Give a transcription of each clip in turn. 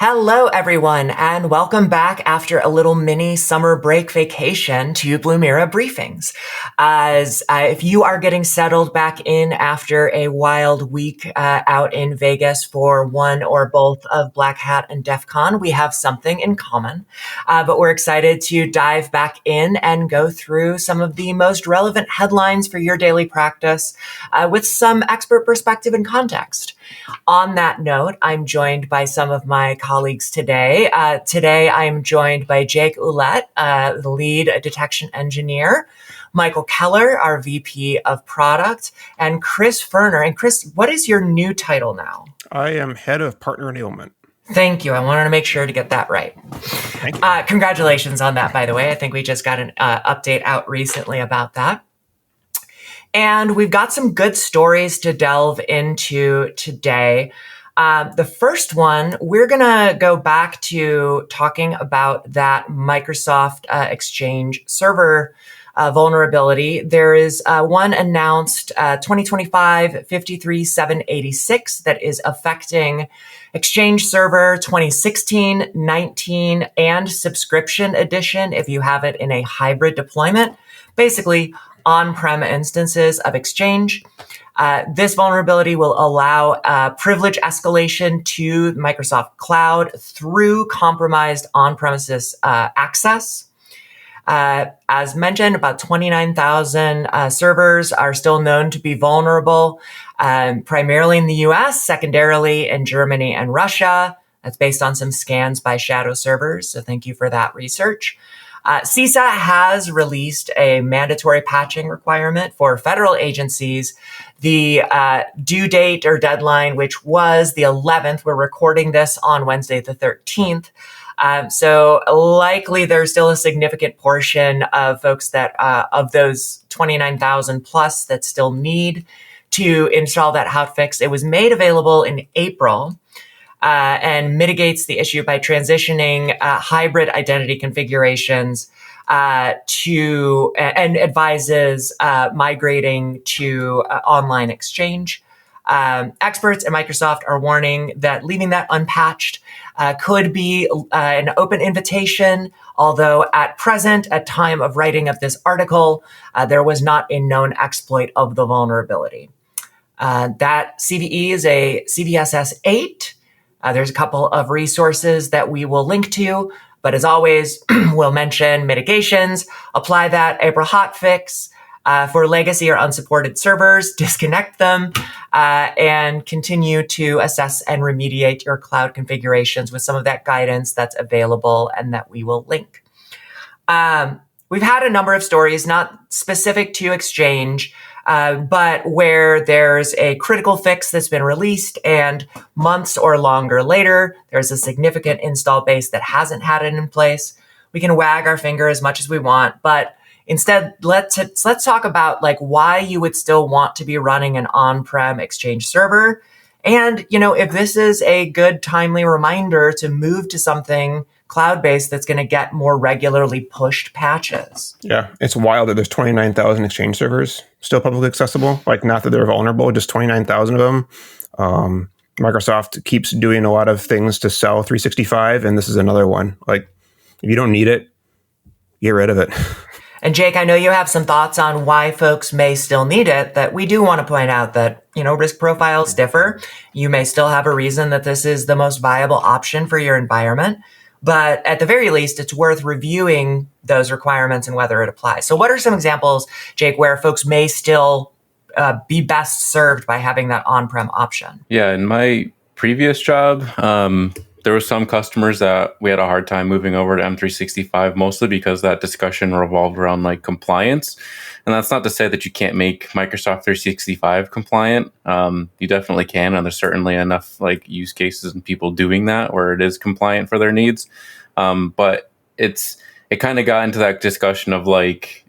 Hello, everyone, and welcome back after a little mini summer break vacation to Blumira Briefings. As if you are getting settled back in after a wild week out in Vegas for one or both of Black Hat and DEF CON, we have something in common. But we're excited to dive back in and go through some of the most relevant headlines for your daily practice with some expert perspective and context. On that note, I'm joined by some of my colleagues today. Today, I'm joined by Jake Ouellette, the lead detection engineer, Michael Kellar, our VP of product, and Chris Furner. And Chris, what is your new title now? I am head of partner enablement. Thank you. I wanted to make sure to get that right. Thank you. Congratulations on that, by the way. I think we just got an update out recently about that. And we've got some good stories to delve into today. The first one, we're going to go back to talking about that Microsoft Exchange server vulnerability. There is one announced 2025 53786 that is affecting Exchange Server 2016, 19, and Subscription Edition if you have it in a hybrid deployment. Basically, on-prem instances of Exchange. This vulnerability will allow privilege escalation to Microsoft Cloud through compromised on-premises access. As mentioned, about 29,000 servers are still known to be vulnerable, primarily in the US, secondarily in Germany and Russia. That's based on some scans by shadow servers, so thank you for that research. CISA has released a mandatory patching requirement for federal agencies. The due date or deadline, which was the 11th, we're recording this on Wednesday the 13th. So likely there's still a significant portion of folks that of those 29,000 plus that still need to install that hotfix. It was made available in April. And mitigates the issue by transitioning hybrid identity configurations to and advises migrating to online Exchange. Experts at Microsoft are warning that leaving that unpatched could be an open invitation, although at present, at time of writing of this article, there was not a known exploit of the vulnerability. That CVE is a CVSS 8. There's a couple of resources that we will link to, but as always, we'll mention mitigations, apply that April hotfix for legacy or unsupported servers, disconnect them, and continue to assess and remediate your cloud configurations with some of that guidance that's available and that we will link. We've had a number of stories, not specific to Exchange, but where there's a critical fix that's been released and months or longer later, there's a significant install base that hasn't had it in place. We can wag our finger as much as we want, but instead, let's talk about like why you would still want to be running an on-prem Exchange server. And, if this is a good timely reminder to move to something cloud-based that's going to get more regularly pushed patches. Yeah, it's wild that there's 29,000 Exchange servers still publicly accessible. Like, not that they're vulnerable, just 29,000 of them. Microsoft keeps doing a lot of things to sell 365, and this is another one. Like, if you don't need it, get rid of it. And Jake, I know you have some thoughts on why folks may still need it, that we do want to point out that, risk profiles differ. You may still have a reason that this is the most viable option for your environment. But at the very least, it's worth reviewing those requirements and whether it applies. So what are some examples, Jake, where folks may still be best served by having that on-prem option? Yeah, in my previous job, there were some customers that we had a hard time moving over to M365, mostly because that discussion revolved around like compliance. And that's not to say that you can't make Microsoft 365 compliant. You definitely can, and there's certainly enough like use cases and people doing that where it is compliant for their needs. But it kind of got into that discussion of like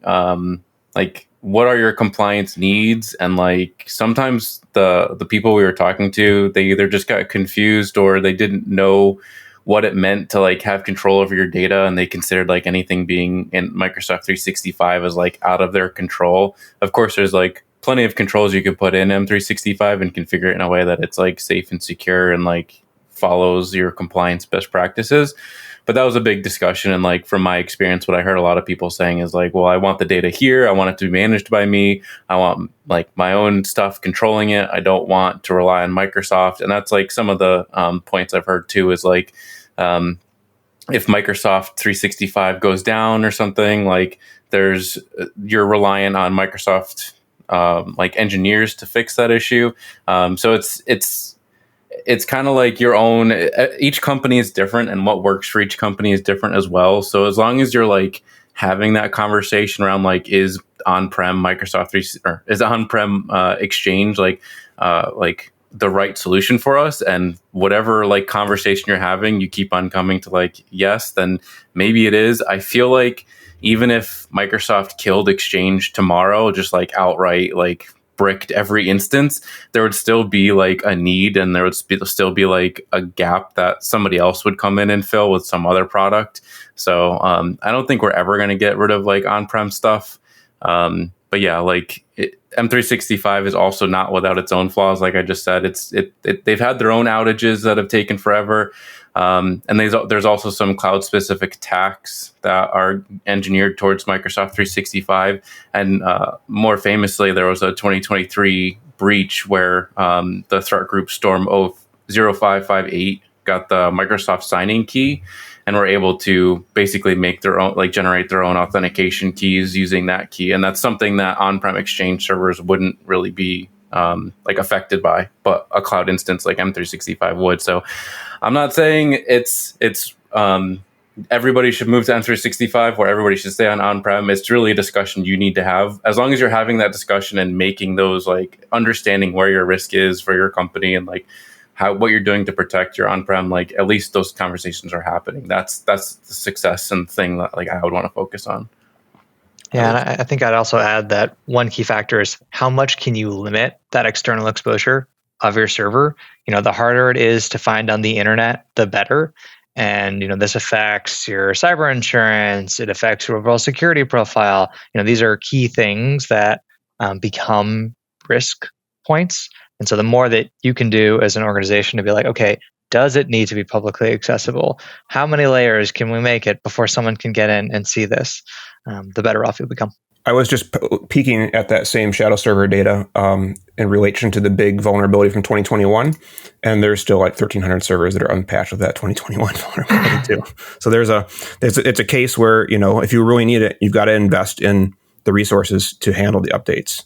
what are your compliance needs? And like sometimes the people we were talking to, they either just got confused or they didn't know what it meant to like have control over your data, and they considered like anything being in Microsoft 365 as like out of their control. Of course, there's like plenty of controls you could put in M365 and configure it in a way that it's like safe and secure and like follows your compliance best practices. But that was a big discussion. And like, from my experience, what I heard a lot of people saying is like, well, I want the data here. I want it to be managed by me. I want like my own stuff controlling it. I don't want to rely on Microsoft. And that's like some of the points I've heard too, is like, if Microsoft 365 goes down or something, like you're reliant on Microsoft like engineers to fix that issue. So it's kind of like your own, each company is different, and what works for each company is different as well. So as long as you're like having that conversation around like, is on-prem Microsoft 3 or is on-prem Exchange like the right solution for us, and whatever like conversation you're having, you keep on coming to like, yes, then maybe it is. I feel like even if Microsoft killed Exchange tomorrow, just like outright, like bricked every instance, there would still be like a need, and there would still be like a gap that somebody else would come in and fill with some other product. So I don't think we're ever going to get rid of like on-prem stuff. But yeah, like M365 is also not without its own flaws. Like I just said, they've had their own outages that have taken forever. And there's also some cloud-specific attacks that are engineered towards Microsoft 365. And more famously, there was a 2023 breach where the threat group Storm 0558 got the Microsoft signing key, and were able to basically make their own, like generate their own authentication keys using that key. And that's something that on-prem Exchange servers wouldn't really be like affected by, but a cloud instance like M365 would. So I'm not saying it's everybody should move to M365 or everybody should stay on-prem. It's really a discussion you need to have. As long as you're having that discussion and making those, like understanding where your risk is for your company and like what you're doing to protect your on-prem, like at least those conversations are happening. That's the success and thing that like I would want to focus on. Yeah, and I think I'd also add that one key factor is how much can you limit that external exposure of your server? The harder it is to find on the internet, the better. And this affects your cyber insurance. It affects your overall security profile. These are key things that become risk points. And so the more that you can do as an organization to be like, okay, does it need to be publicly accessible? How many layers can we make it before someone can get in and see this? The better off you'll become. I was just peeking at that same shadow server data in relation to the big vulnerability from 2021, and there's still like 1,300 servers that are unpatched with that 2021 vulnerability too. So it's a case where if you really need it, you've got to invest in the resources to handle the updates.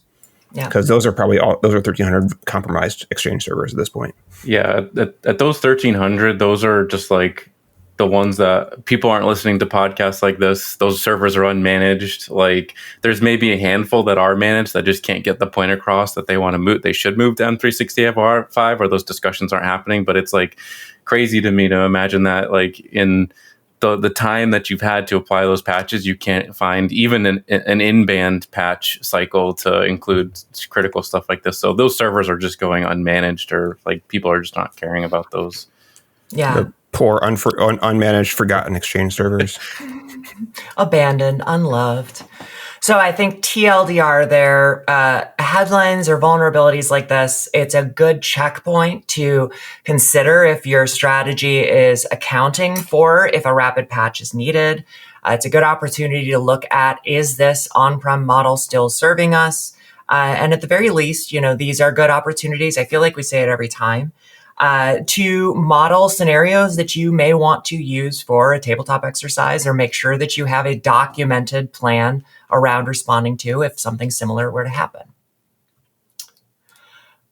Yeah, because those are 1,300 compromised Exchange servers at this point. Yeah, at those 1,300, those are just like the ones that people aren't listening to podcasts like this. Those servers are unmanaged. Like there's maybe a handful that are managed that just can't get the point across that they want to move. They should move to M365 or those discussions aren't happening. But it's like crazy to me to imagine that like in the time that you've had to apply those patches, you can't find even an in-band patch cycle to include critical stuff like this. So those servers are just going unmanaged, or like people are just not caring about those. Yeah. The poor, unmanaged, forgotten Exchange servers. Abandoned, unloved. So I think TLDR there, headlines or vulnerabilities like this, it's a good checkpoint to consider if your strategy is accounting for if a rapid patch is needed. It's a good opportunity to look at, is this on-prem model still serving us? And at the very least, these are good opportunities. I feel like we say it every time. To model scenarios that you may want to use for a tabletop exercise, or make sure that you have a documented plan around responding to if something similar were to happen.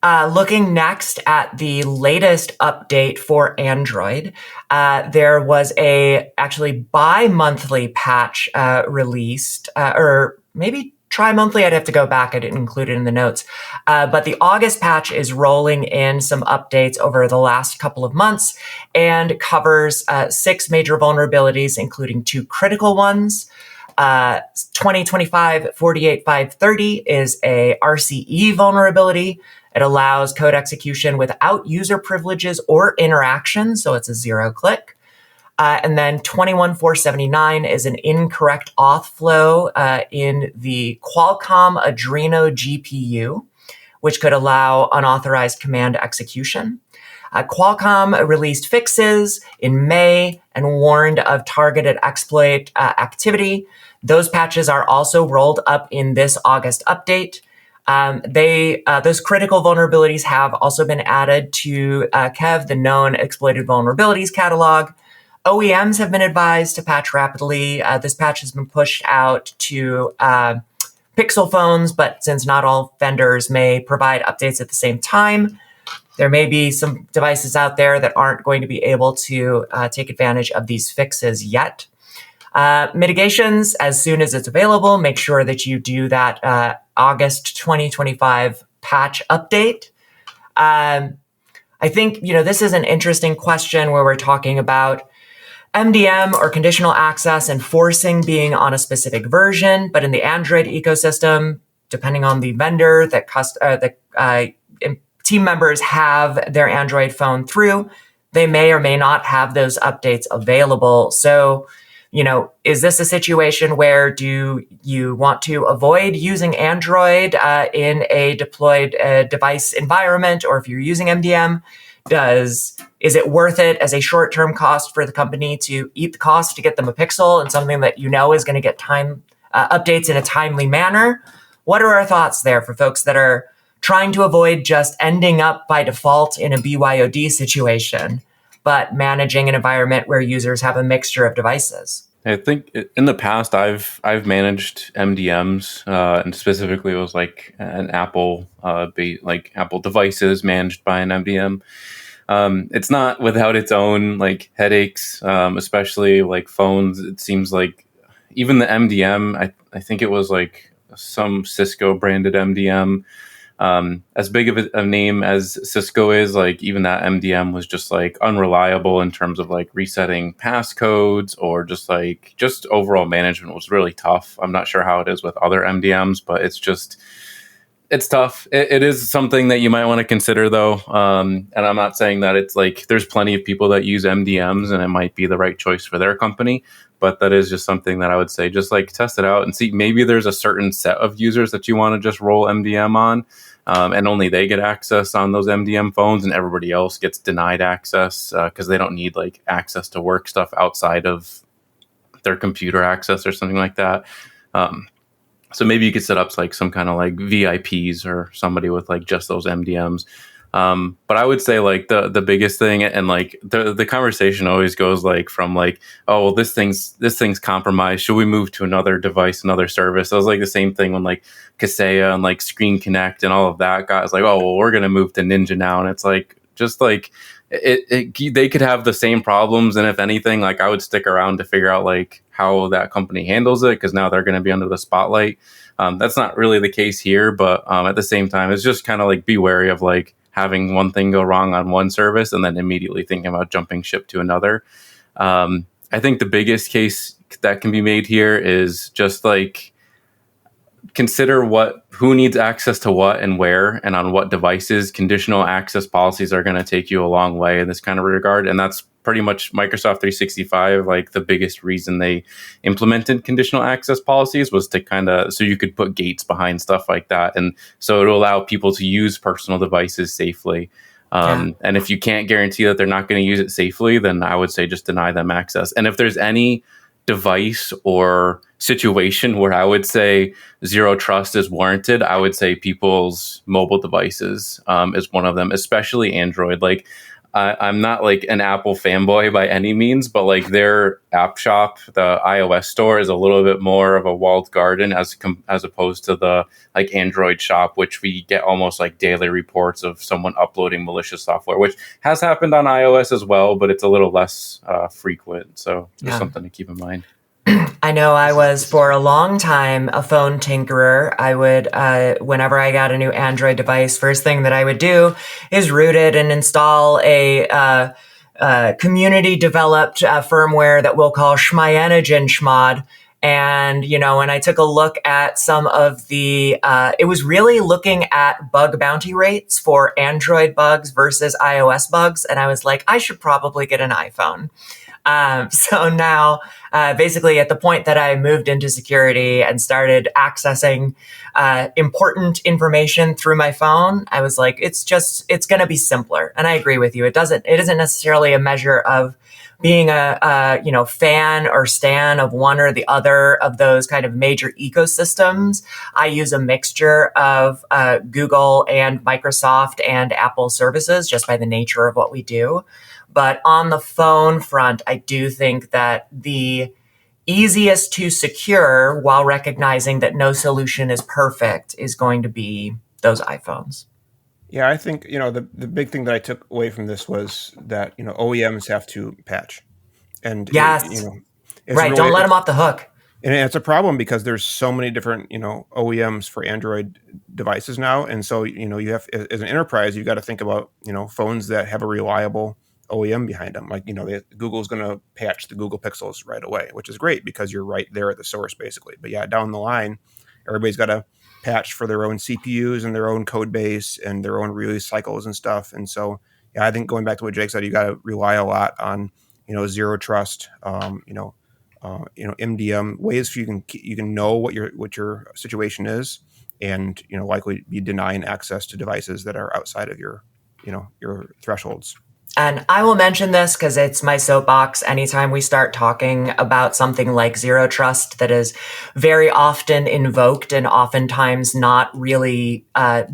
Looking next at the latest update for Android, there was actually bi-monthly patch released, or maybe tri-monthly. I'd have to go back. I didn't include it in the notes. But the August patch is rolling in some updates over the last couple of months and covers 6 major vulnerabilities, including 2 critical ones. 2025 48530 is a RCE vulnerability. It allows code execution without user privileges or interaction, so it's a 0-click. And then 21479 is an incorrect auth flow in the Qualcomm Adreno GPU, which could allow unauthorized command execution. Qualcomm released fixes in May and warned of targeted exploit activity. Those patches are also rolled up in this August update. Those critical vulnerabilities have also been added to KEV, the known exploited vulnerabilities catalog. OEMs have been advised to patch rapidly. This patch has been pushed out to Pixel phones, but since not all vendors may provide updates at the same time, there may be some devices out there that aren't going to be able to take advantage of these fixes yet. Mitigations, as soon as it's available, make sure that you do that August 2025 patch update. I think, this is an interesting question where we're talking about MDM or conditional access enforcing being on a specific version, but in the Android ecosystem, depending on the vendor that team members have their Android phone through, they may or may not have those updates available. So, is this a situation where do you want to avoid using Android in a deployed device environment, or if you're using MDM, is it worth it as a short-term cost for the company to eat the cost to get them a Pixel and something that is going to get updates in a timely manner? What are our thoughts there for folks that are trying to avoid just ending up by default in a BYOD situation, but managing an environment where users have a mixture of devices? I think in the past I've managed MDMs, and specifically it was like an Apple Apple devices managed by an MDM. It's not without its own headaches, especially phones. It seems like even the MDM, I think it was some Cisco branded MDM. As big of a name as Cisco is, even that MDM was just unreliable in terms of resetting passcodes, or just overall management was really tough. I'm not sure how it is with other MDMs, but it's tough. It is something that you might want to consider though. And I'm not saying that it's there's plenty of people that use MDMs and it might be the right choice for their company, but that is just something that I would say, just test it out and see. Maybe there's a certain set of users that you want to just roll MDM on, and only they get access on those MDM phones and everybody else gets denied access because they don't need access to work stuff outside of their computer access or something like that. So maybe you could set up some kind of VIPs or somebody with just those MDMs. But I would say the biggest thing, and the conversation always goes from oh, well, this thing's compromised. Should we move to another device, another service? It was the same thing when Kaseya and Screen Connect and all of that got oh, well, we're gonna move to Ninja now, and it's they could have the same problems, and if anything, I would stick around to figure out how that company handles it, because now they're going to be under the spotlight. That's not really the case here, but at the same time, it's just kind of be wary of having one thing go wrong on one service and then immediately thinking about jumping ship to another. I think the biggest case that can be made here is just consider who needs access to what and where and on what devices. Conditional access policies are going to take you a long way in this kind of regard, and that's pretty much Microsoft 365. The biggest reason they implemented conditional access policies was to so you could put gates behind stuff like that, and so it'll allow people to use personal devices safely. And if you can't guarantee that they're not going to use it safely, then I would say just deny them access. And if there's any device or situation where I would say zero trust is warranted, I would say people's mobile devices is one of them, especially Android. I'm not an Apple fanboy by any means, but their app shop, the iOS store, is a little bit more of a walled garden as opposed to the Android shop, which we get almost daily reports of someone uploading malicious software, which has happened on iOS as well, but it's a little less frequent. So just something to keep in mind. I know I was for a long time a phone tinkerer. I would, whenever I got a new Android device, first thing that I would do is root it and install a community developed firmware that we'll call Schmyanogen Schmod. And, when I took a look at some of the, it was really looking at bug bounty rates for Android bugs versus iOS bugs. And I was I should probably get an iPhone. So now, basically, at the point that I moved into security and started accessing important information through my phone, I was like, it's going to be simpler. And I agree with you. It isn't necessarily a measure of being a fan or stan of one or the other of those kind of major ecosystems. I use a mixture of Google and Microsoft and Apple services just by the nature of what we do. But on the phone front, I do think that the easiest to secure, while recognizing that no solution is perfect, is going to be those iPhones. Yeah, I think, the big thing that I took away from this was that, OEMs have to patch. And, Yes. it's right. really, Don't let them off the hook. And it's a problem because there's so many different, OEMs for Android devices now. And so, you have, as an enterprise, you've got to think about, phones that have a reliable OEM behind them. Like, Google's going to patch the Google Pixels right away, which is great because you're right there at the source, basically. But yeah, down the line, everybody's got to patch for their own CPUs and their own code base and their own release cycles and stuff. And so, yeah, I think going back to what Jake said, you got to rely a lot on, zero trust, MDM ways you can know what your situation is, and likely be denying access to devices that are outside of your thresholds. And I will mention this because it's my soapbox anytime we start talking about something like zero trust that is very often invoked and oftentimes not really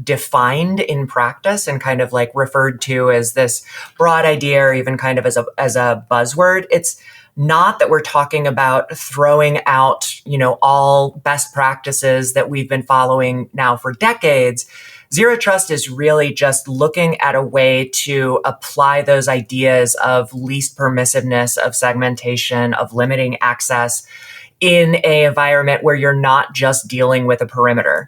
defined in practice and kind of like referred to as this broad idea or even kind of as a buzzword. It's not that we're talking about throwing out, all best practices that we've been following now for decades. Zero trust is really just looking at a way to apply those ideas of least permissiveness, of segmentation, of limiting access in an environment where you're not just dealing with a perimeter.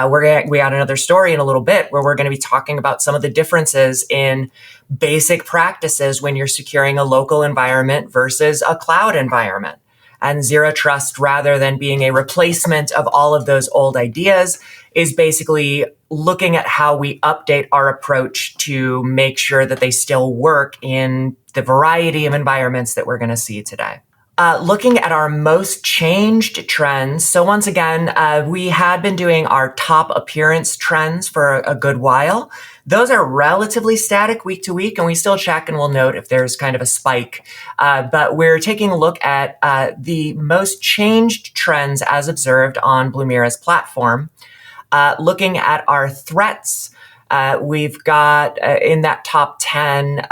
We got another story in a little bit where we're going to be talking about some of the differences in basic practices when you're securing a local environment versus a cloud environment. And zero trust, rather than being a replacement of all of those old ideas, is basically looking at how we update our approach to make sure that they still work in the variety of environments that we're going to see today. Looking at our most changed trends. So once again, we had been doing our top appearance trends for a good while. Those are relatively static week to week, and we still check and we'll note if there's kind of a spike. But we're taking a look at the most changed trends as observed on Blumira's platform. Looking at our threats, we've got in that top 10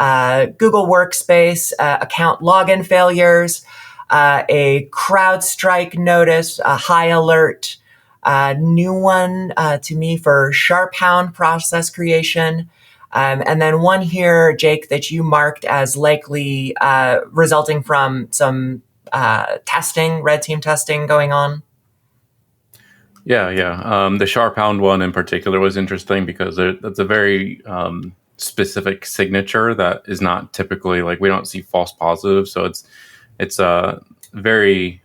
Google Workspace, account login failures, a CrowdStrike notice, a high alert, new one to me for SharpHound process creation. And then one here, Jake, that you marked as likely resulting from some testing, red team testing going on. Yeah. The SharpHound one in particular was interesting because that's a very specific signature that is not typically, like, we don't see false positives. So it's very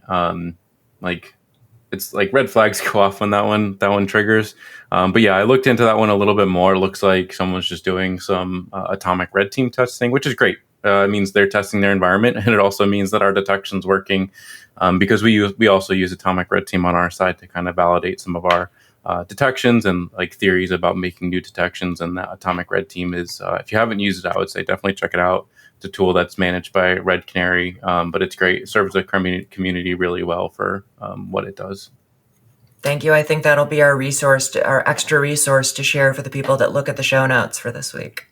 it's like red flags go off when that one triggers. But yeah, I looked into that one a little bit more. It looks like someone's just doing some atomic red team testing, which is great. It means they're testing their environment, and it also means that our detection's working, because we also use atomic red team on our side to kind of validate some of our detections and like theories about making new detections. And that atomic red team is, if you haven't used it, I would say definitely check it out. It's a tool that's managed by Red Canary, but it's great. It serves the community really well for what it does. Thank you. I think that'll be our extra resource to share for the people that look at the show notes for this week.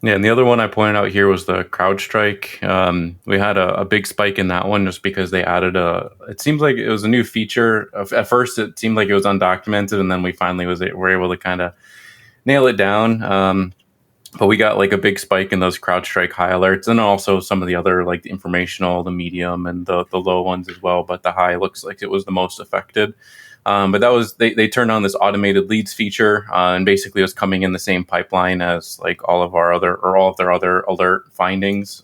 Yeah, and the other one I pointed out here was the CrowdStrike. We had a big spike in that one just because they added it seems like it was a new feature. At first, it seemed like it was undocumented, and then we finally were able to kind of nail it down. But we got like a big spike in those CrowdStrike high alerts, and also some of the other, like the informational, the medium, and the low ones as well. But the high looks like it was the most affected. But that was they turned on this automated leads feature, and basically it was coming in the same pipeline as like all of their other alert findings.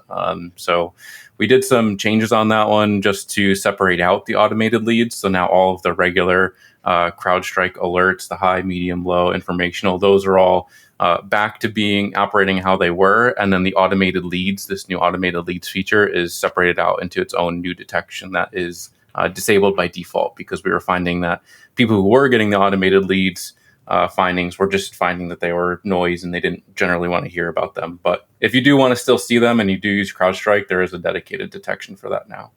So we did some changes on that one just to separate out the automated leads. So now all of the regular CrowdStrike alerts, the high, medium, low, informational. Those are all back to being operating how they were. And then the automated leads, this new automated leads feature is separated out into its own new detection that is disabled by default, because we were finding that people who were getting the automated leads findings were just finding that they were noise and they didn't generally want to hear about them. But if you do want to still see them and you do use CrowdStrike, there is a dedicated detection for that now.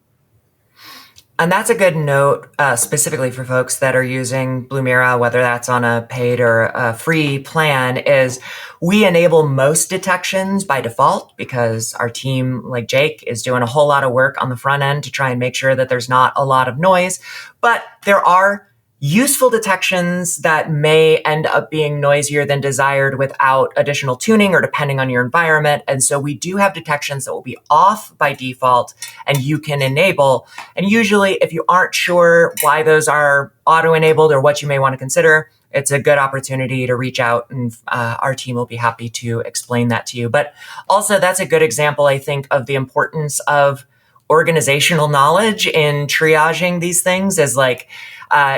And that's a good note, specifically for folks that are using Blumira, whether that's on a paid or a free plan, is we enable most detections by default because our team, like Jake, is doing a whole lot of work on the front end to try and make sure that there's not a lot of noise. But there are useful detections that may end up being noisier than desired without additional tuning or depending on your environment. And so we do have detections that will be off by default and you can enable. And usually if you aren't sure why those are auto-enabled or what you may want to consider, it's a good opportunity to reach out and our team will be happy to explain that to you. But also that's a good example, I think, of the importance of organizational knowledge in triaging these things. Is like,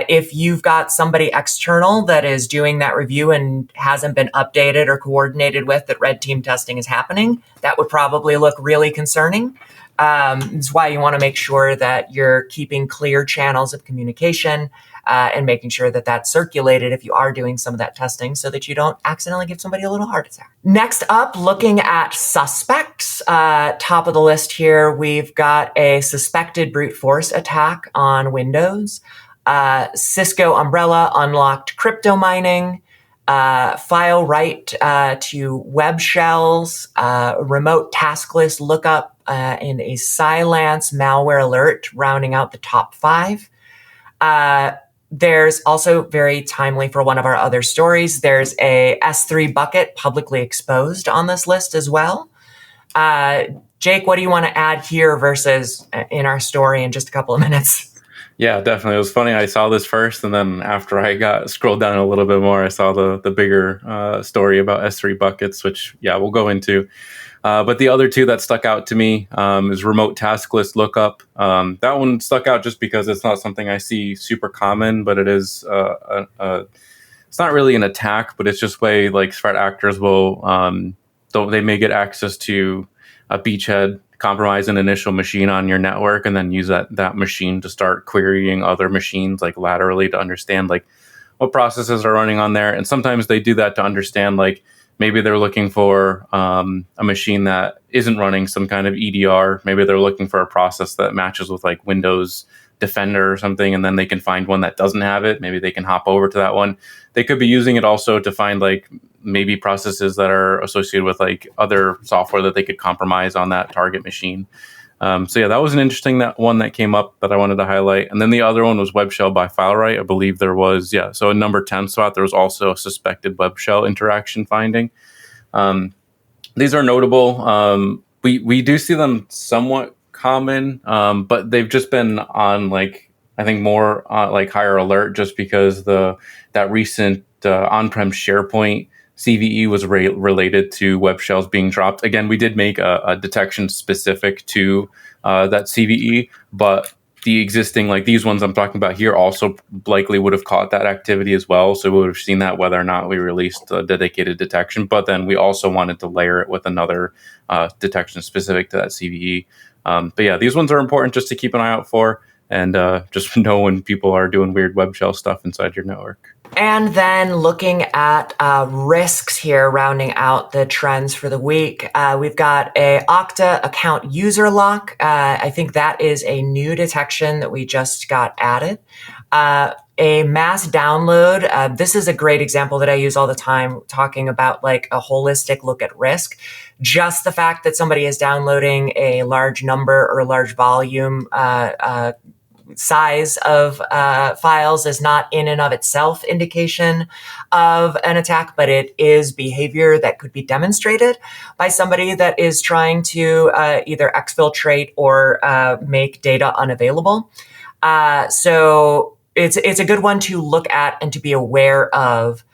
if you've got somebody external that is doing that review and hasn't been updated or coordinated with that red team testing is happening, that would probably look really concerning. It's why you want to make sure that you're keeping clear channels of communication and making sure that that's circulated if you are doing some of that testing so that you don't accidentally give somebody a little heart attack. Next up, looking at suspects, top of the list here, we've got a suspected brute force attack on Windows. Cisco Umbrella unlocked crypto mining, file write to web shells, remote task list lookup, and a Cylance malware alert rounding out the top 5. There's also very timely for one of our other stories. There's a S3 bucket publicly exposed on this list as well. Jake, what do you want to add here versus in our story in just a couple of minutes? Yeah, definitely. It was funny. I saw this first, and then after I got scrolled down a little bit more, I saw the bigger story about S3 buckets, which, yeah, we'll go into. But the other two that stuck out to me is remote task list lookup. That one stuck out just because it's not something I see super common, but it is it's not really an attack, but it's just way like threat actors will they may get access to a beachhead, compromise an initial machine on your network, and then use that machine to start querying other machines like laterally to understand like what processes are running on there. And sometimes they do that to understand like maybe they're looking for a machine that isn't running some kind of EDR. Maybe they're looking for a process that matches with like Windows Defender or something, and then they can find one that doesn't have it. Maybe they can hop over to that one. They could be using it also to find like maybe processes that are associated with like other software that they could compromise on that target machine. So yeah, that was an interesting one that came up that I wanted to highlight. And then the other one was web shell by file write. I believe there was, so a number 10 spot, there was also a suspected web shell interaction finding. These are notable. We do see them somewhat common, but they've just been on like, I think more like higher alert just because that recent on-prem SharePoint CVE was related to web shells being dropped. Again, we did make a detection specific to that CVE, but the existing, like these ones I'm talking about here, also likely would have caught that activity as well. So we would have seen that whether or not we released a dedicated detection. But then we also wanted to layer it with another detection specific to that CVE. But yeah, these ones are important just to keep an eye out for, and just know when people are doing weird web shell stuff inside your network. And then looking at risks here, rounding out the trends for the week, we've got a Okta account user lock. I think that is a new detection that we just got added. A mass download. This is a great example that I use all the time, talking about like a holistic look at risk. Just the fact that somebody is downloading a large number or a large volume size of files is not in and of itself indication of an attack, but it is behavior that could be demonstrated by somebody that is trying to either exfiltrate or make data unavailable. So it's a good one to look at and to be aware of.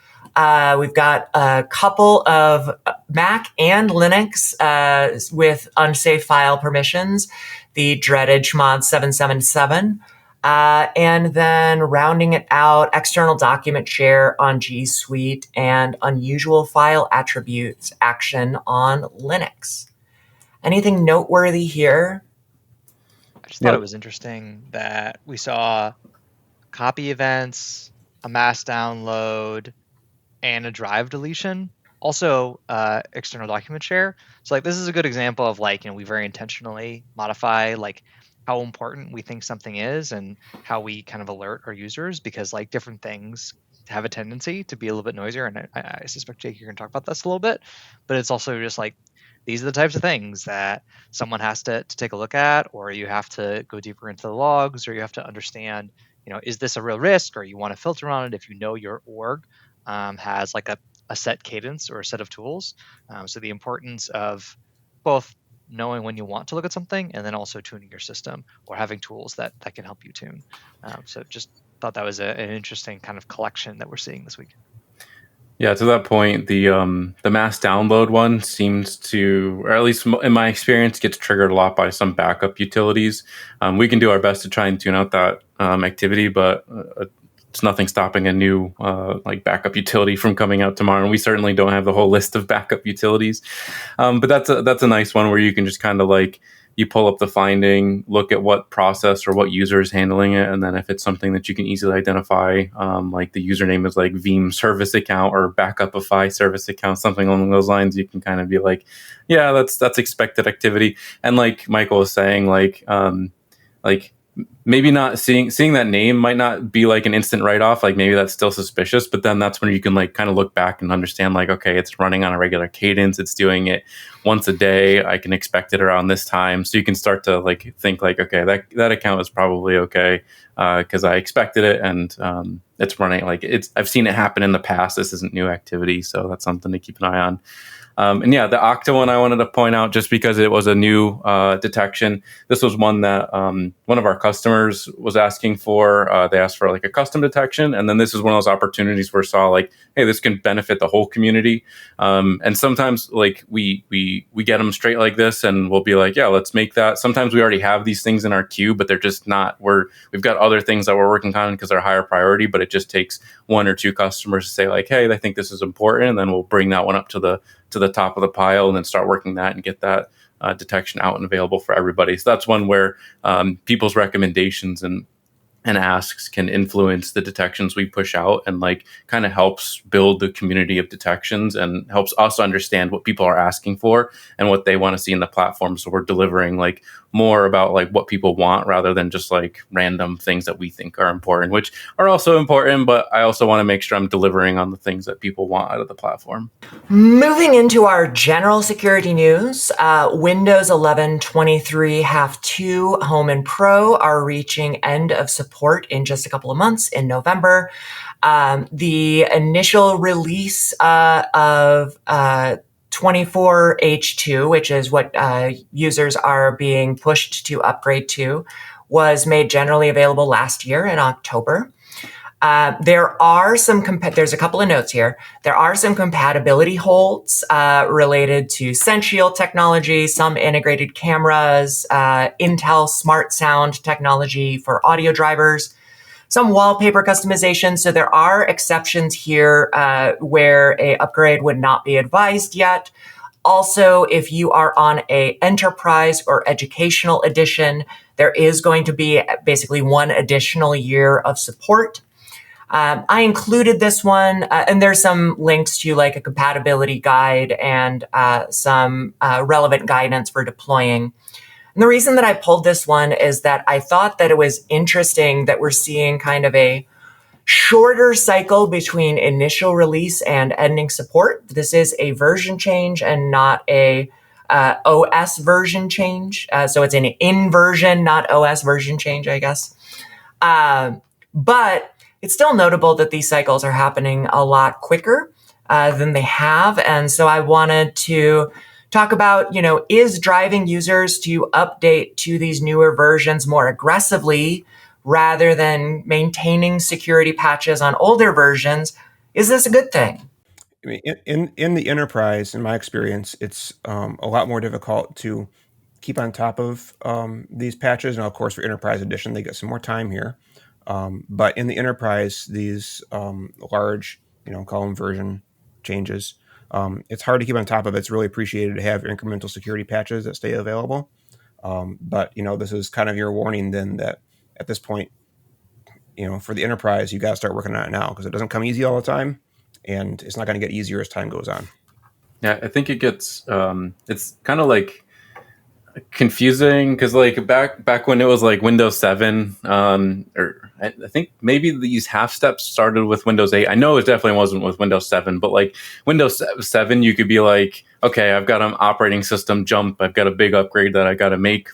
We've got a couple of Mac and Linux with unsafe file permissions, the dreaded chmod 777. And then rounding it out, external document share on G Suite and unusual file attributes action on Linux. Anything noteworthy here? I just thought it was interesting that we saw copy events, a mass download, and a drive deletion. Also, external document share. So like this is a good example of like, we very intentionally modify like how important we think something is and how we kind of alert our users, because like different things have a tendency to be a little bit noisier. And I suspect, Jake, you're going to talk about this a little bit, but it's also just like, these are the types of things that someone has to take a look at, or you have to go deeper into the logs, or you have to understand, is this a real risk, or you want to filter on it if you know your org has like a set cadence or a set of tools. So the importance of both knowing when you want to look at something and then also tuning your system or having tools that can help you tune. So just thought that was an interesting kind of collection that we're seeing this week. Yeah, to that point, the mass download one seems to, or at least in my experience, gets triggered a lot by some backup utilities. We can do our best to try and tune out that activity, but it's nothing stopping a new like backup utility from coming out tomorrow. And we certainly don't have the whole list of backup utilities. But that's a nice one where you can just kind of like, you pull up the finding, look at what process or what user is handling it, and then if it's something that you can easily identify, like the username is like Veeam service account or backupify service account, something along those lines, you can kind of be like, yeah, that's expected activity. And like Michael was saying, like maybe not seeing that name might not be like an instant write-off, like maybe that's still suspicious, but then that's when you can like kind of look back and understand like, okay, it's running on a regular cadence, it's doing it once a day, I can expect it around this time. So you can start to like think like, okay, that account is probably okay because I expected it, and it's running like I've seen it happen in the past. This isn't new activity, so that's something to keep an eye on. And yeah, the Okta one I wanted to point out just because it was a new detection. This was one that one of our customers was asking for. They asked for like a custom detection. And then this is one of those opportunities where I saw like, hey, this can benefit the whole community. And sometimes like we get them straight like this and we'll be like, yeah, let's make that. Sometimes we already have these things in our queue, but they're just not, we've got other things that we're working on because they're higher priority, but it just takes one or two customers to say like, hey, I think this is important. And then we'll bring that one up to the top of the pile and then start working that and get that detection out and available for everybody. So that's one where people's recommendations and asks can influence the detections we push out, and like kind of helps build the community of detections and helps us understand what people are asking for and what they want to see in the platform. So we're delivering like more about like what people want rather than just like random things that we think are important, which are also important, but I also want to make sure I'm delivering on the things that people want out of the platform. Moving into our general security news, Windows 11 23 Half-2 Home and Pro are reaching end of support in just a couple of months in November. The initial release of 24H2, which is what users are being pushed to upgrade to, was made generally available last year in October. There's a couple of notes here. There are some compatibility holds related to Sential technology, some integrated cameras, Intel Smart Sound technology for audio drivers, some wallpaper customization. So there are exceptions here where a upgrade would not be advised yet. Also, if you are on a enterprise or educational edition, there is going to be basically one additional year of support. I included this one, and there's some links to like a compatibility guide and some relevant guidance for deploying. And the reason that I pulled this one is that I thought that it was interesting that we're seeing kind of a shorter cycle between initial release and ending support. This is a version change and not a OS version change. So it's an in-version, not OS version change, I guess. But it's still notable that these cycles are happening a lot quicker than they have. And so I wanted to talk about, is driving users to update to these newer versions more aggressively rather than maintaining security patches on older versions. Is this a good thing? I mean, in the enterprise, in my experience, it's a lot more difficult to keep on top of these patches. And of course, for Enterprise Edition, they get some more time here. But in the Enterprise, these large, column version changes, it's hard to keep on top of it. It's really appreciated to have incremental security patches that stay available. But this is kind of your warning then that at this point, for the Enterprise, you got to start working on it now because it doesn't come easy all the time, and it's not going to get easier as time goes on. Yeah, I think it gets it's kind of like confusing because like back when it was like Windows 7, or I think maybe these half steps started with Windows 8. I know it definitely wasn't with Windows 7, but like Windows 7, you could be like, okay, I've got an operating system jump, I've got a big upgrade that I got to make.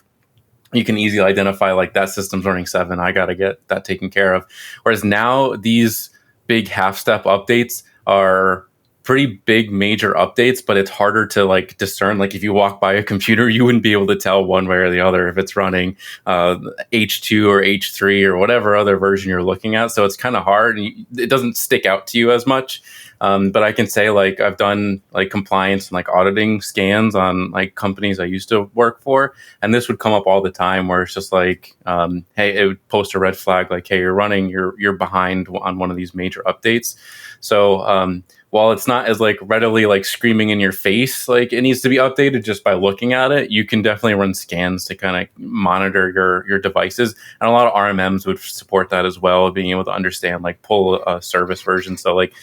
You can easily identify like that system's running 7. I got to get that taken care of. Whereas now these big half step updates are pretty big major updates, but it's harder to like discern. Like if you walk by a computer, you wouldn't be able to tell one way or the other if it's running H2 or H3 or whatever other version you're looking at. So it's kind of hard, and it doesn't stick out to you as much. But I can say like I've done like compliance and like auditing scans on like companies I used to work for, and this would come up all the time where it's just like, hey, it would post a red flag like, hey, you're behind on one of these major updates. So while it's not as like readily like screaming in your face, like it needs to be updated just by looking at it, you can definitely run scans to kind of monitor your devices. And a lot of RMMs would support that as well, being able to understand, like pull a service version. So like,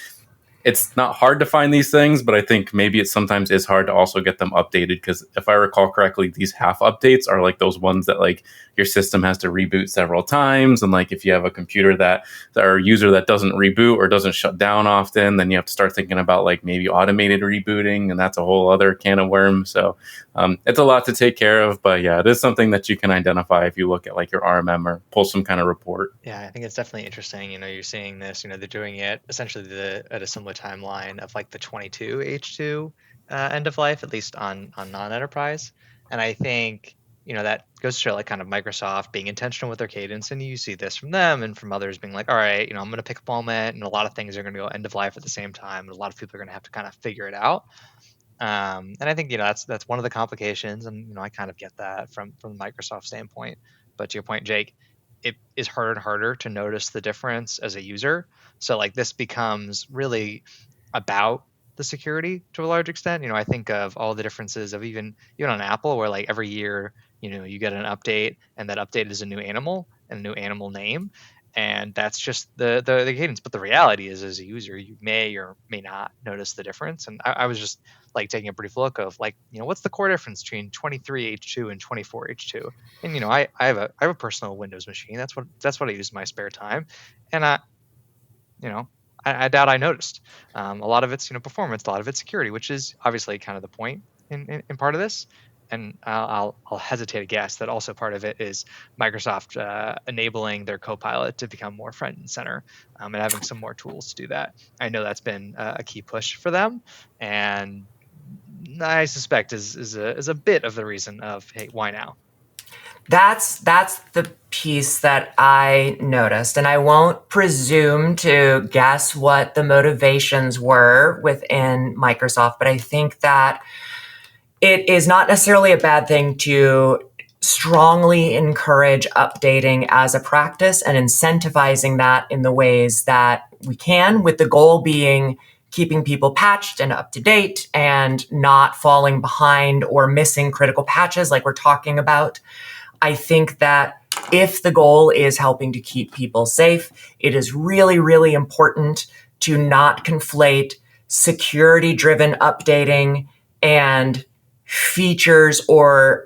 it's not hard to find these things, but I think maybe it sometimes is hard to also get them updated, because if I recall correctly, these half updates are like those ones that like your system has to reboot several times. And like if you have a computer that or user that doesn't reboot or doesn't shut down often, then you have to start thinking about like maybe automated rebooting, and that's a whole other can of worms. So it's a lot to take care of, but yeah, it is something that you can identify if you look at like your RMM or pull some kind of report. Yeah, I think it's definitely interesting. You're seeing this, they're doing it essentially at a similar timeline of like the 22 H2 end of life, at least on non-enterprise. And I think, that goes to show like kind of Microsoft being intentional with their cadence. And you see this from them and from others being like, all right, I'm going to pick a moment, and a lot of things are going to go end of life at the same time. And a lot of people are going to have to kind of figure it out. And I think, that's one of the complications. And, I kind of get that from the Microsoft standpoint. But to your point, Jake, it is harder and harder to notice the difference as a user. So like this becomes really about the security to a large extent. I think of all the differences of even on Apple, where like every year, you get an update, and that update is a new animal and a new animal name. And that's just the cadence. But the reality is, as a user, you may or may not notice the difference. And I was just like taking a brief look of like, what's the core difference between 23H2 and 24H2? And I have a personal Windows machine. That's what I use in my spare time. And I doubt I noticed. A lot of it's performance, a lot of it's security, which is obviously kind of the point in part of this. And I'll hesitate to guess that also part of it is Microsoft enabling their Copilot to become more front and center, and having some more tools to do that. I know that's been a key push for them, and I suspect is a bit of the reason of, hey, why now? That's the piece that I noticed, and I won't presume to guess what the motivations were within Microsoft, but I think that it is not necessarily a bad thing to strongly encourage updating as a practice and incentivizing that in the ways that we can, with the goal being keeping people patched and up to date and not falling behind or missing critical patches like we're talking about. I think that if the goal is helping to keep people safe, it is really, really important to not conflate security-driven updating and features or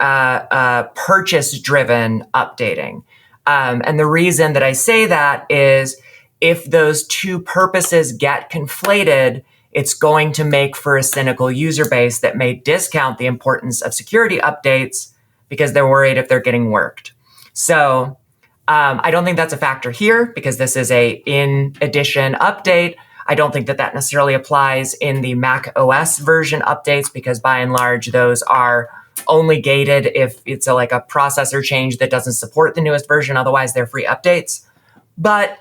purchase-driven updating. And the reason that I say that is if those two purposes get conflated, it's going to make for a cynical user base that may discount the importance of security updates because they're worried if they're getting worked. So I don't think that's a factor here because this is a in-addition update. I don't think that necessarily applies in the Mac OS version updates because by and large, those are only gated if it's a processor change that doesn't support the newest version. Otherwise, they're free updates. But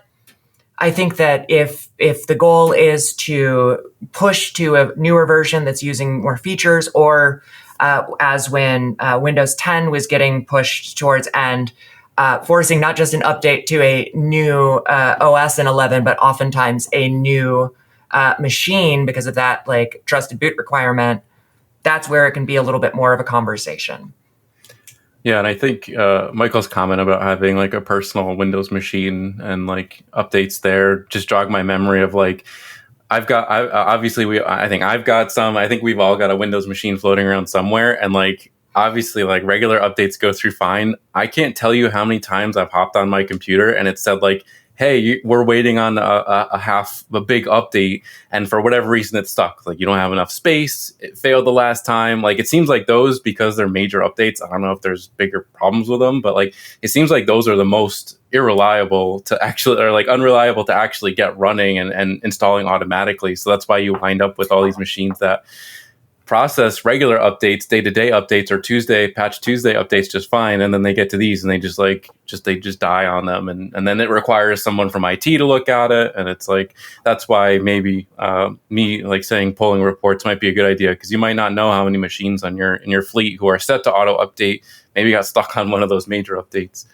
I think that if the goal is to push to a newer version that's using more features, or as when Windows 10 was getting pushed towards end, forcing not just an update to a new OS in 11, but oftentimes a new machine because of that like trusted boot requirement, that's where it can be a little bit more of a conversation. Yeah, and I think Michael's comment about having like a personal Windows machine and like updates there just jogged my memory of like I think I've got some. I think we've all got a Windows machine floating around somewhere, and like obviously like regular updates go through fine. I can't tell you how many times I've hopped on my computer and it said like, hey, we're waiting on a big update, and for whatever reason it's stuck. Like you don't have enough space. It failed the last time. Like it seems like those, because they're major updates, I don't know if there's bigger problems with them, but like it seems like those are the most unreliable to actually get running and installing automatically. So that's why you wind up with all these machines that process regular updates, day-to-day updates, or patch Tuesday updates just fine, and then they get to these and they just die on them, and then it requires someone from IT to look at it, and it's like that's why maybe me like saying pulling reports might be a good idea, because you might not know how many machines in your fleet who are set to auto update maybe got stuck on one of those major updates.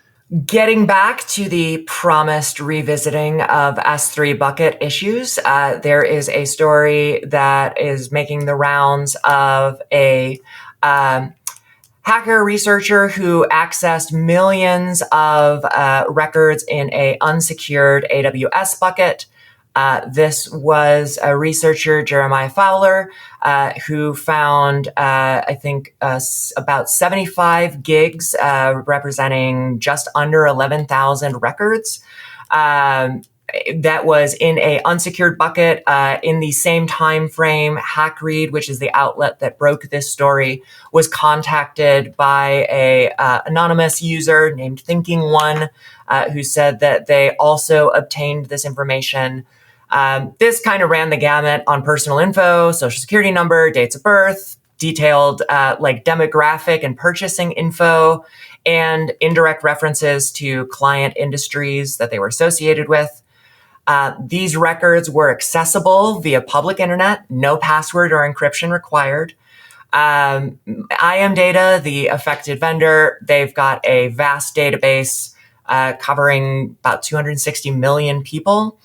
Getting back to the promised revisiting of S3 bucket issues, there is a story that is making the rounds of a hacker researcher who accessed millions of records in a unsecured AWS bucket. This was a researcher, Jeremiah Fowler, who found, about 75 gigs, representing just under 11,000 records. That was in a unsecured bucket. In the same time frame, HackRead, which is the outlet that broke this story, was contacted by a anonymous user named Thinking One, who said that they also obtained this information. This kind of ran the gamut on personal info, social security number, dates of birth, detailed like demographic and purchasing info, and indirect references to client industries that they were associated with. These records were accessible via public internet, no password or encryption required. IM Data, the affected vendor, they've got a vast database covering about 260 million people.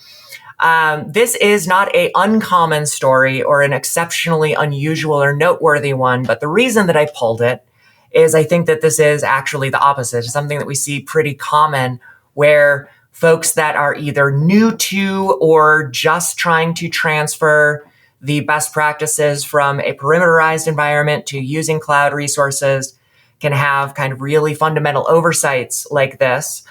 This is not an uncommon story or an exceptionally unusual or noteworthy one, but the reason that I pulled it is I think that this is actually the opposite. It's something that we see pretty common, where folks that are either new to or just trying to transfer the best practices from a perimeterized environment to using cloud resources can have kind of really fundamental oversights like this.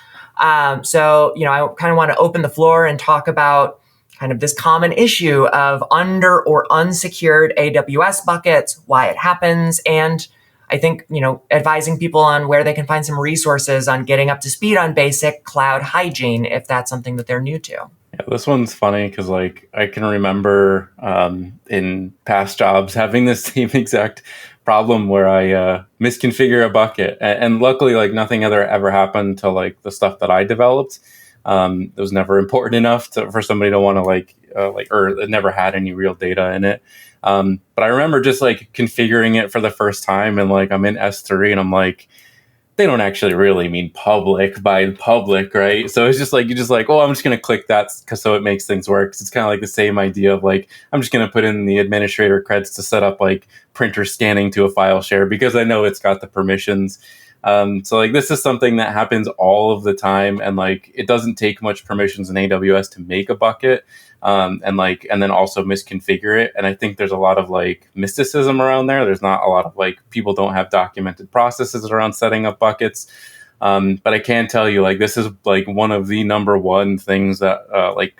So, I kind of want to open the floor and talk about kind of this common issue of under or unsecured AWS buckets, why it happens, and I think, advising people on where they can find some resources on getting up to speed on basic cloud hygiene, if that's something that they're new to. Yeah, this one's funny because I can remember in past jobs having this same exact problem where I misconfigure a bucket, and luckily nothing ever happened to the stuff that I developed. It was never important enough for somebody to want to or it never had any real data in it. But I remember just configuring it for the first time, and I'm in S3 and I'm like, they don't actually really mean public by public, right? So it's just I'm just going to click that so it makes things work. It's kind of the same idea of I'm just going to put in the administrator creds to set up printer scanning to a file share because I know it's got the permissions. So this is something that happens all of the time, and it doesn't take much permissions in AWS to make a bucket, and then also misconfigure it. And I think there's a lot of mysticism around there. There's not a lot of people don't have documented processes around setting up buckets. But I can tell you this is one of the number one things that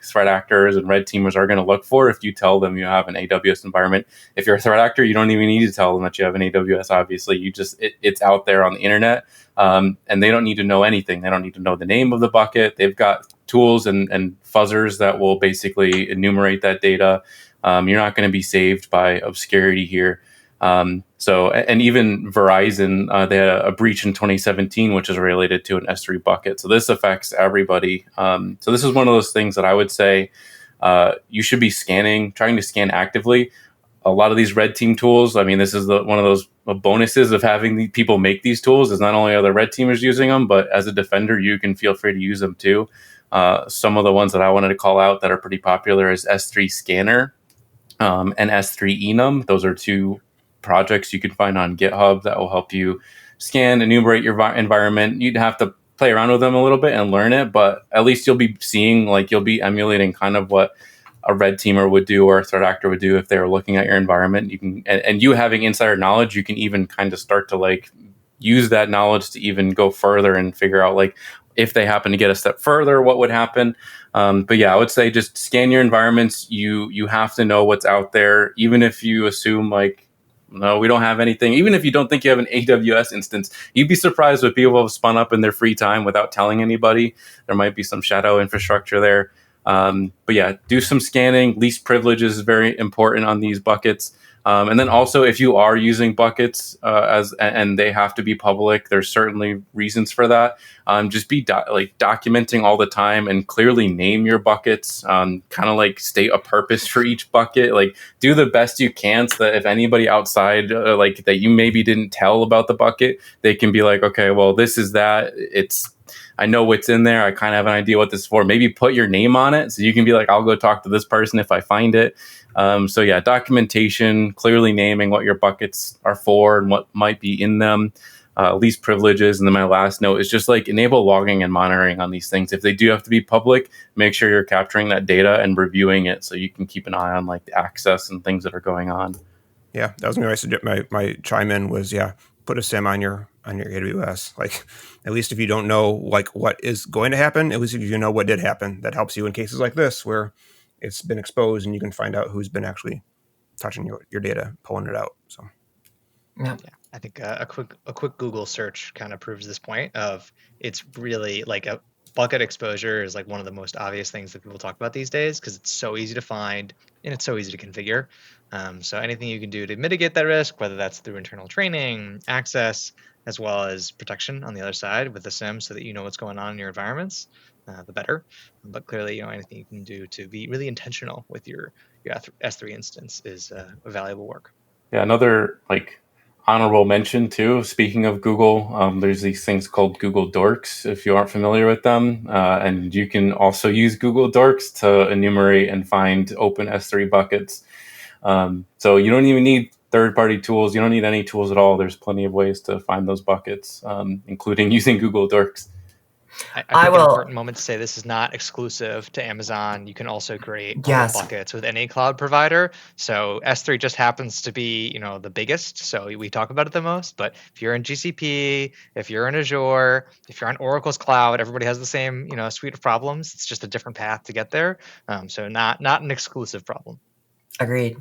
threat actors and red teamers are going to look for if you tell them you have an AWS environment. If you're a threat actor, you don't even need to tell them that you have an AWS. Obviously, it's out there on the internet, and they don't need to know anything. They don't need to know the name of the bucket. They've got tools and fuzzers that will basically enumerate that data. You're not going to be saved by obscurity here. And even Verizon, they had a breach in 2017, which is related to an S3 bucket. So this affects everybody. So this is one of those things that I would say you should be trying to scan actively. A lot of these red team tools, I mean, this is one of those bonuses of having the people make these tools is not only are the red teamers using them, but as a defender, you can feel free to use them too. Some of the ones that I wanted to call out that are pretty popular is S3 Scanner and S3 Enum. Those are two projects you can find on GitHub that will help you scan, enumerate your environment. You'd have to play around with them a little bit and learn it, but at least you'll be you'll be emulating kind of what a red teamer would do or a threat actor would do if they were looking at your environment. You can, and you having insider knowledge, you can even kind of start to use that knowledge to even go further and figure out if they happen to get a step further, what would happen. But yeah, I would say just scan your environments. You have to know what's out there, even if you assume no, we don't have anything. Even if you don't think you have an AWS instance, you'd be surprised what people have spun up in their free time without telling anybody. There might be some shadow infrastructure there. But yeah, do some scanning. Least privileges is very important on these buckets. And then also, if you are using buckets and they have to be public, there's certainly reasons for that. Just be documenting all the time and clearly name your buckets. Kind of state a purpose for each bucket. Do the best you can so that if anybody outside that you maybe didn't tell about the bucket, they can be okay, well, this is that. I know what's in there. I kind of have an idea what this is for. Maybe put your name on it so you can be I'll go talk to this person if I find it. So yeah, documentation, clearly naming what your buckets are for and what might be in them, least privileges. And then my last note is just enable logging and monitoring on these things. If they do have to be public, make sure you're capturing that data and reviewing it so you can keep an eye on the access and things that are going on. Yeah, that was my chime in was, put a SIM on your AWS. At least if you don't know what is going to happen, at least if you know what did happen, that helps you in cases like this where it's been exposed and you can find out who's been actually touching your data, pulling it out. So yeah. I think a quick Google search kind of proves this point of it's really a bucket exposure is one of the most obvious things that people talk about these days because it's so easy to find and it's so easy to configure. So anything you can do to mitigate that risk, whether that's through internal training, access, as well as protection on the other side with the SIM so that you know what's going on in your environments, the better. But clearly, anything you can do to be really intentional with your S3 instance is valuable work. Yeah, another honorable mention too. Speaking of Google, there's these things called Google Dorks, if you aren't familiar with them. And you can also use Google Dorks to enumerate and find open S3 buckets. So you don't even need third-party tools. You don't need any tools at all. There's plenty of ways to find those buckets, including using Google Dorks. I think an important moment to say this is not exclusive to Amazon. You can also create buckets with any cloud provider. So S3 just happens to be, the biggest. So we talk about it the most. But if you're in GCP, if you're in Azure, if you're on Oracle's cloud, everybody has the same, suite of problems. It's just a different path to get there. So not an exclusive problem. Agreed.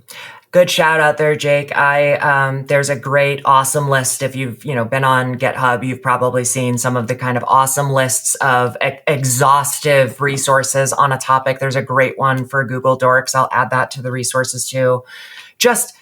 Good shout out there, Jake. There's a great, awesome list. If you've, been on GitHub, you've probably seen some of the kind of awesome lists of exhaustive resources on a topic. There's a great one for Google Dorks. I'll add that to the resources too. Just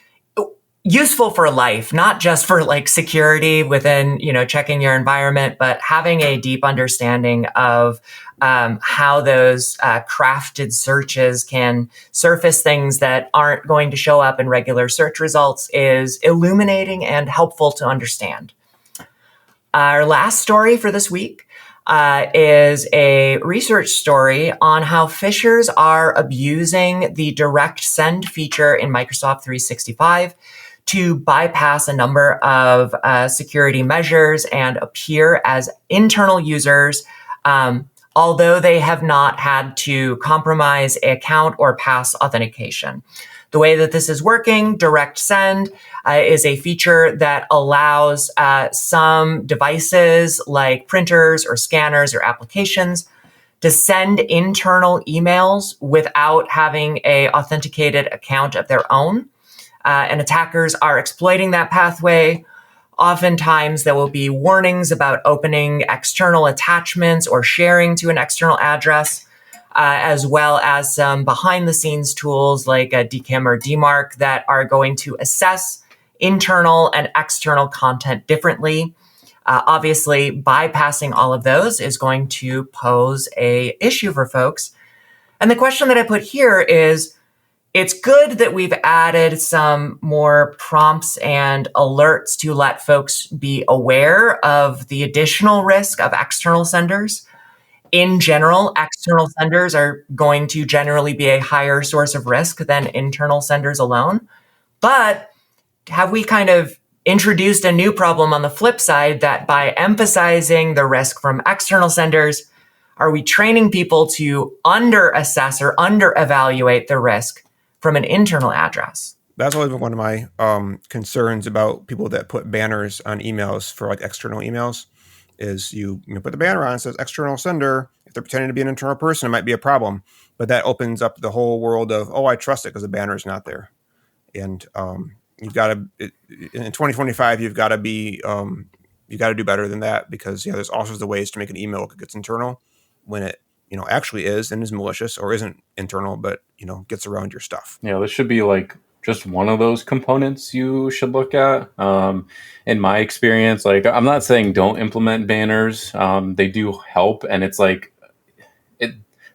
useful for life, not just for security within, checking your environment, but having a deep understanding of how those crafted searches can surface things that aren't going to show up in regular search results is illuminating and helpful to understand. Our last story for this week is a research story on how phishers are abusing the direct send feature in Microsoft 365 to bypass a number of security measures and appear as internal users, although they have not had to compromise an account or pass authentication. The way that this is working, direct send is a feature that allows some devices like printers or scanners or applications to send internal emails without having an authenticated account of their own. And attackers are exploiting that pathway. Oftentimes, there will be warnings about opening external attachments or sharing to an external address, as well as some behind-the-scenes tools like DKIM or DMARC that are going to assess internal and external content differently. Obviously, bypassing all of those is going to pose a issue for folks. And the question that I put here is, it's good that we've added some more prompts and alerts to let folks be aware of the additional risk of external senders. In general, external senders are going to generally be a higher source of risk than internal senders alone. But have we kind of introduced a new problem on the flip side, that by emphasizing the risk from external senders, are we training people to under-assess or under-evaluate the risk from an internal address? That's always been one of my concerns about people that put banners on emails for like external emails. Is you put the banner on, it says external sender. If they're pretending to be an internal person, it might be a problem. But that opens up the whole world of, oh, I trust it because the banner is not there. And you've got to, in 2025, you've got to be, you got to do better than that, because there's all sorts of ways to make an email look like it's internal when it actually is and is malicious, or isn't internal but gets around your stuff. Yeah, this should be like just one of those components you should look at. In my experience, like, I'm not saying don't implement banners. They do help, and it's like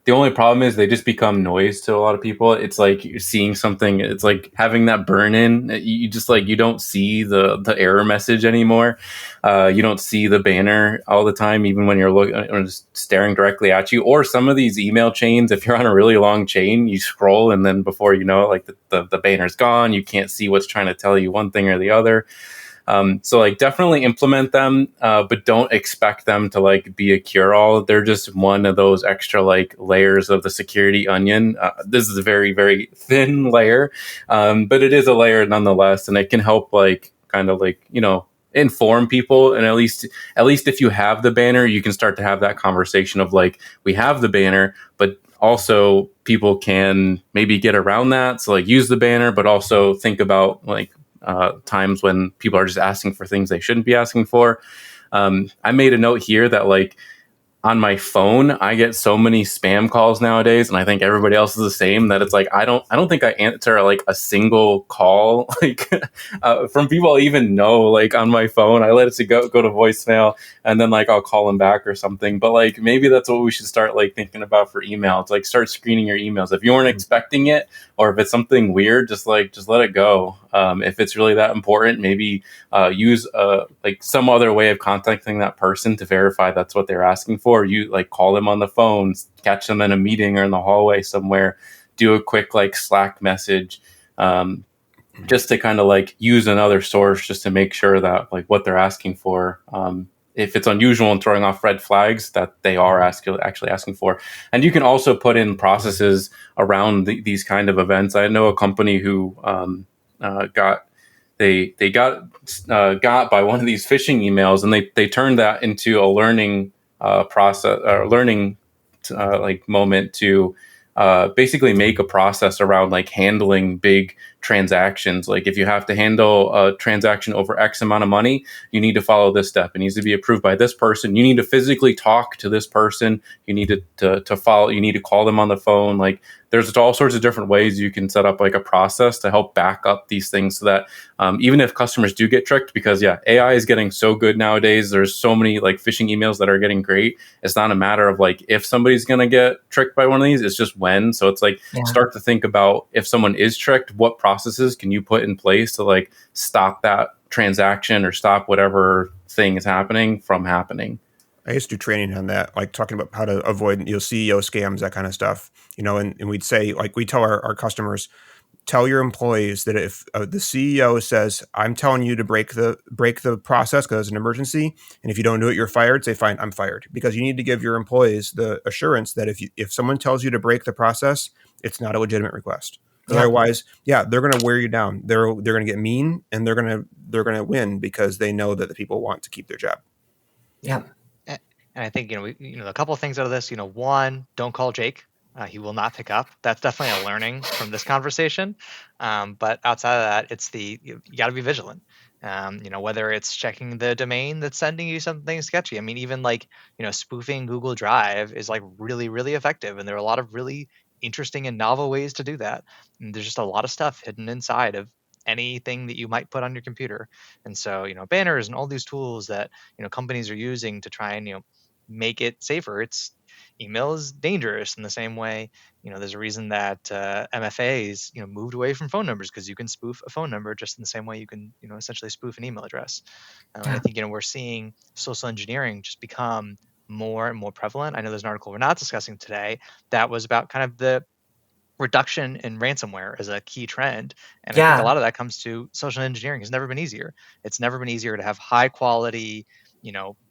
the only problem is they just become noise to a lot of people. It's like you're seeing something. It's like having that burn in. You just like, you don't see the error message anymore. You don't see the banner all the time, even when you're looking or just staring directly at you. Or some of these email chains, if you're on a really long chain, you scroll and then before you know it, like the banner's gone. You can't see what's trying to tell you one thing or the other. So like definitely implement them, but don't expect them to like be a cure-all. They're just one of those extra like layers of the security onion. This is a very, very thin layer, but it is a layer nonetheless, and it can help like kind of like, inform people. And at least if you have the banner, you can start to have that conversation of like, we have the banner, but also people can maybe get around that. So like use the banner, but also think about like, times when people are just asking for things they shouldn't be asking for. I made a note here that like on my phone, I get so many spam calls nowadays, and I think everybody else is the same, that it's like I don't think I answer like a single call like from people I even know, like on my phone. I let it go to voicemail, and then like I'll call them back or something. But like maybe that's what we should start like thinking about for email. It's like start screening your emails. If you weren't expecting it, or if it's something weird, just let it go. If it's really that important, maybe use like some other way of contacting that person to verify that's what they're asking for. You like call them on the phone, catch them in a meeting or in the hallway somewhere, do a quick like Slack message, just to kind of like use another source just to make sure that like what they're asking for, if it's unusual and throwing off red flags, that they are actually asking for. And you can also put in processes around these kind of events. I know a company who got by one of these phishing emails, and they turned that into a learning process or learning like moment to basically make a process around like handling big transactions. Like if you have to handle a transaction over X amount of money, you need to follow this step. It needs to be approved by this person. You need to physically talk to this person. You need to follow. You need to call them on the phone. Like there's all sorts of different ways you can set up like a process to help back up these things, so that even if customers do get tricked, because AI is getting so good nowadays. There's so many like phishing emails that are getting great. It's not a matter of like if somebody's going to get tricked by one of these, it's just when. So it's like start to think about, if someone is tricked, what processes can you put in place to like stop that transaction or stop whatever thing is happening from happening. I used to do training on that, like talking about how to avoid CEO scams, that kind of stuff, and we'd say, like, we tell our customers, tell your employees that if the CEO says, I'm telling you to break the process because it's an emergency, and if you don't do it, you're fired, say, fine, I'm fired. Because you need to give your employees the assurance that if someone tells you to break the process, it's not a legitimate request. Because otherwise, they're going to wear you down. They're going to get mean, and they're going to win because they know that the people want to keep their job. Yeah. And I think, a couple of things out of this, one, don't call Jake. He will not pick up. That's definitely a learning from this conversation. But outside of that, it's you got to be vigilant. Whether it's checking the domain that's sending you something sketchy. I mean, even like, spoofing Google Drive is like really, really effective. And there are a lot of really interesting and novel ways to do that. And there's just a lot of stuff hidden inside of anything that you might put on your computer. And so, banners and all these tools that, companies are using to try and, make it safer. Email is dangerous in the same way. There's a reason that MFAs, moved away from phone numbers, because you can spoof a phone number just in the same way you can, essentially spoof an email address. And I think, we're seeing social engineering just become more and more prevalent. I know there's an article we're not discussing today that was about kind of the reduction in ransomware as a key trend. And I think a lot of that comes to social engineering. It's never been easier. It's never been easier to have high quality,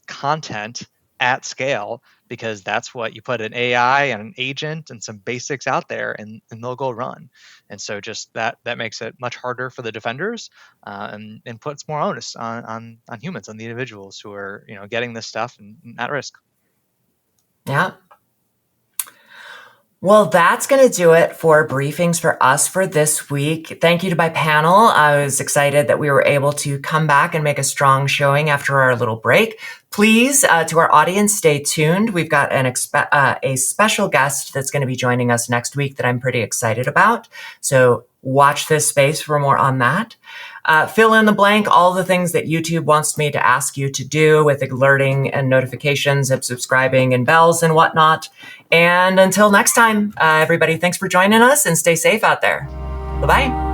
content at scale, because that's what you put an AI and an agent and some basics out there, and they'll go run. And so just that makes it much harder for the defenders, and puts more onus on humans, on the individuals who are, getting this stuff and at risk. Yeah. Well, that's going to do it for briefings for us for this week. Thank you to my panel. I was excited that we were able to come back and make a strong showing after our little break. Please, to our audience, stay tuned. We've got a special guest that's going to be joining us next week that I'm pretty excited about. So watch this space for more on that. Fill in the blank, all the things that YouTube wants me to ask you to do with alerting and notifications and subscribing and bells and whatnot. And until next time, everybody, thanks for joining us and stay safe out there. Bye-bye.